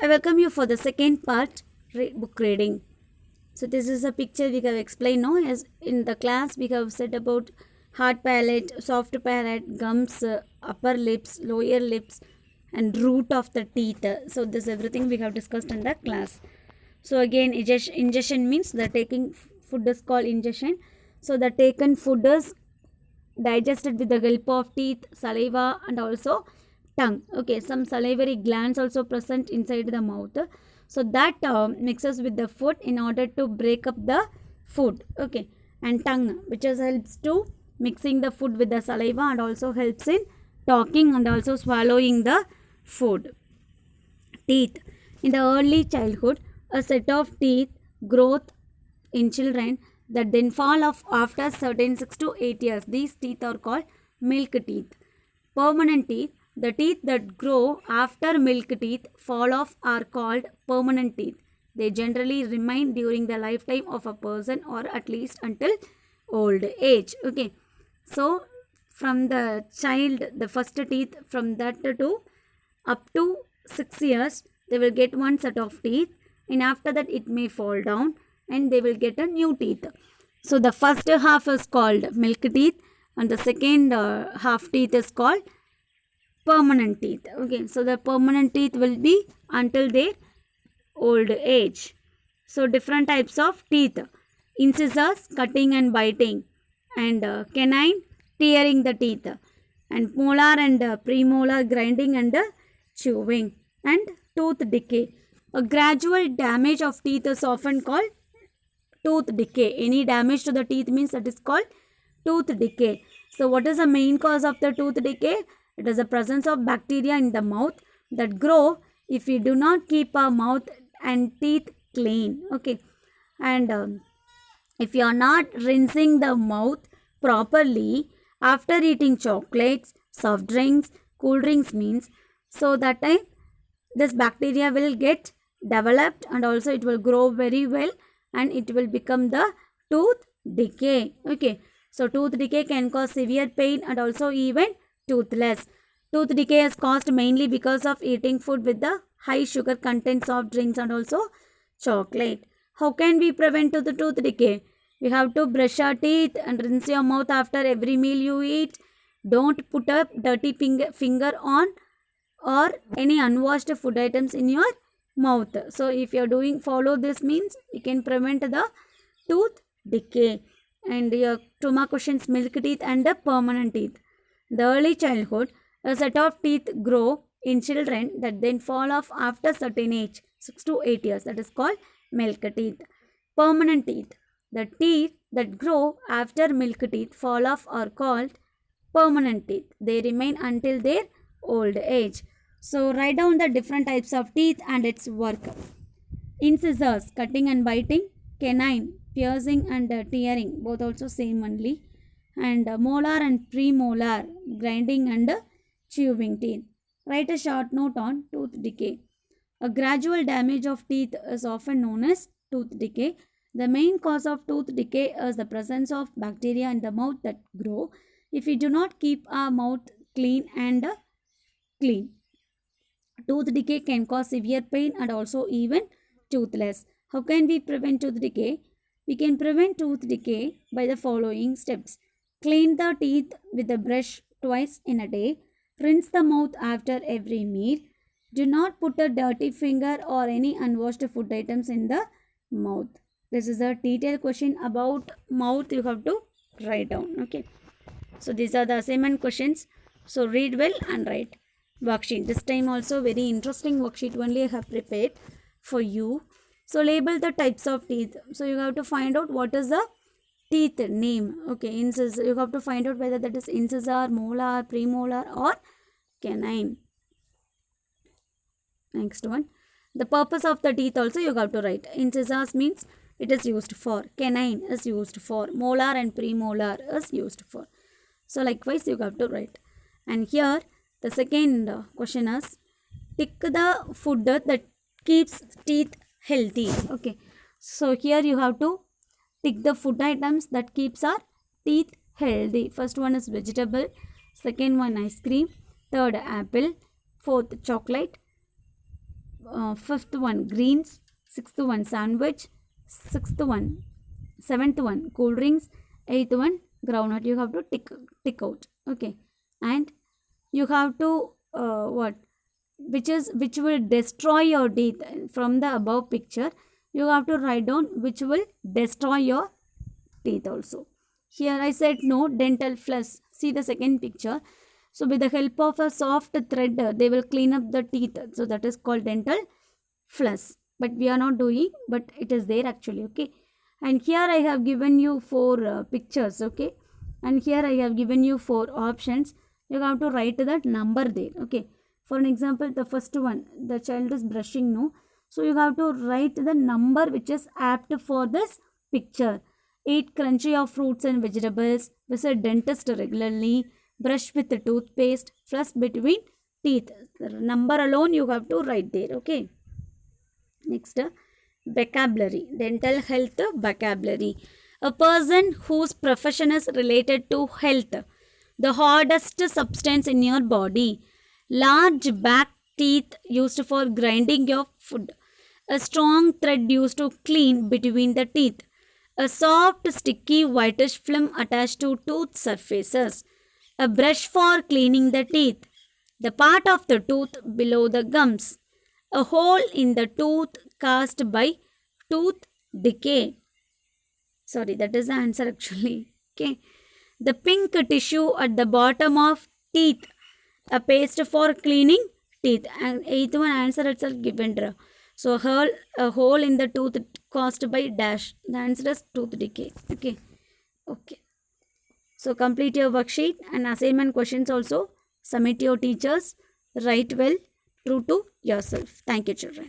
I welcome you for the second part, book reading. So this is a picture we have explained now. As in the class we have said about hard palate, soft palate, gums, upper lips, lower lips, and root of the teeth. So this everything we have discussed in the class. So again, ingestion means the taking food is called ingestion. So the taken food is digested with the help of teeth, saliva, and also tongue. Okay, some salivary glands also present inside the mouth. So that mixes with the food in order to break up the food. Okay, and tongue, which is helps to mixing the food with the saliva and also helps in talking and also swallowing the food. Teeth. In the early childhood, a set of teeth growth in children that then fall off after certain 6 to 8 years. These teeth are called milk teeth. Permanent teeth. The teeth that grow after milk teeth fall off are called permanent teeth. They generally remain during the lifetime of a person or at least until old age. Okay. So from the child, the first teeth from that to up to 6 years, they will get one set of teeth, and after that it may fall down and they will get a new teeth. So the first half is called milk teeth and the second half teeth is called permanent teeth. Okay, so the permanent teeth will be until their old age. So different types of teeth: incisors, cutting and biting, and canine, tearing the teeth, and molar and premolar, grinding and chewing, and tooth decay. A gradual damage of teeth is often called tooth decay. Any damage to the teeth means that is called tooth decay. So what is the main cause of the tooth decay? It is the presence of bacteria in the mouth that grow if we do not keep our mouth and teeth clean. Okay, and if you are not rinsing the mouth properly after eating chocolates, soft drinks, cool drinks means, so that time this bacteria will get developed and also it will grow very well and it will become the tooth decay. Okay, so tooth decay can cause severe pain and also even toothless. Tooth decay is caused mainly because of eating food with the high sugar content, soft drinks and also chocolate. How can we prevent the tooth decay? We have to brush our teeth and rinse your mouth after every meal you eat. Don't put a dirty finger on or any unwashed food items in your mouth. So if you are follow this means you can prevent the tooth decay. And your 2 more questions: milk teeth and the permanent teeth. The early childhood, a set of teeth grow in children that then fall off after certain age, 6 to 8 years. That is called milk teeth. Permanent teeth. The teeth that grow after milk teeth fall off are called permanent teeth. They remain until their old age. So write down the different types of teeth and its work. Incisors, cutting and biting. Canine, piercing and tearing, both also same only. And molar and premolar, grinding and chewing teeth. Write a short note on tooth decay. A gradual damage of teeth is often known as tooth decay. The main cause of tooth decay is the presence of bacteria in the mouth that grow if we do not keep our mouth clean and clean. Tooth decay can cause severe pain and also even toothless. How can we prevent tooth decay? We can prevent tooth decay by the following steps. Clean the teeth with a brush twice in a day. Rinse the mouth after every meal. Do not put a dirty finger or any unwashed food items in the mouth. This is a detailed question about mouth you have to write down. Okay. So these are the assignment questions. So read well and write. Worksheet. This time also very interesting worksheet only I have prepared for you. So label the types of teeth. So you have to find out what is the teeth name. Okay, incisor. You have to find out whether that is incisor, molar, premolar or canine. Next one. The purpose of the teeth also you have to write. Incisors means it is used for. Canine is used for. Molar and premolar is used for. So likewise you have to write. And here the second question is tick the food that keeps teeth healthy. Okay. So here you have to tick the food items that keeps our teeth healthy. First one is vegetable. Second one ice cream. Third apple. Fourth chocolate. fifth one greens, sixth one sandwich, sixth one, seventh one cool drinks, eighth one groundnut. You have to tick out. Okay, and you have to what which will destroy your teeth. From the above picture you have to write down which will destroy your teeth also. Here I said no dental floss. See the second picture. So with the help of a soft thread they will clean up the teeth. So that is called dental floss. But we are not doing, but it is there actually. Okay, and here I have given you four pictures. Okay, and here I have given you four options. You have to write that number there. Okay, for an example, the first one, the child is brushing, no? So you have to write the number which is apt for this picture. Eat crunchy of fruits and vegetables, visit dentist regularly, brush with the toothpaste, floss between teeth. The number alone you have to write there. Okay. Next, vocabulary, dental health vocabulary. A person whose profession is related to health. The hardest substance in your body. Large back teeth used for grinding your food. A strong thread used to clean between the teeth. A soft, sticky, whitish film attached to tooth surfaces. A brush for cleaning the teeth. The part of the tooth below the gums. A hole in the tooth caused by tooth decay. Sorry, that is the answer actually. Okay. The pink tissue at the bottom of teeth. A paste for cleaning teeth. And eighth one answer itself given. So a hole in the tooth caused by dash. The answer is tooth decay. Okay. Okay. So complete your worksheet and assignment questions also. Submit your teachers. Write well. True to yourself. Thank you, children.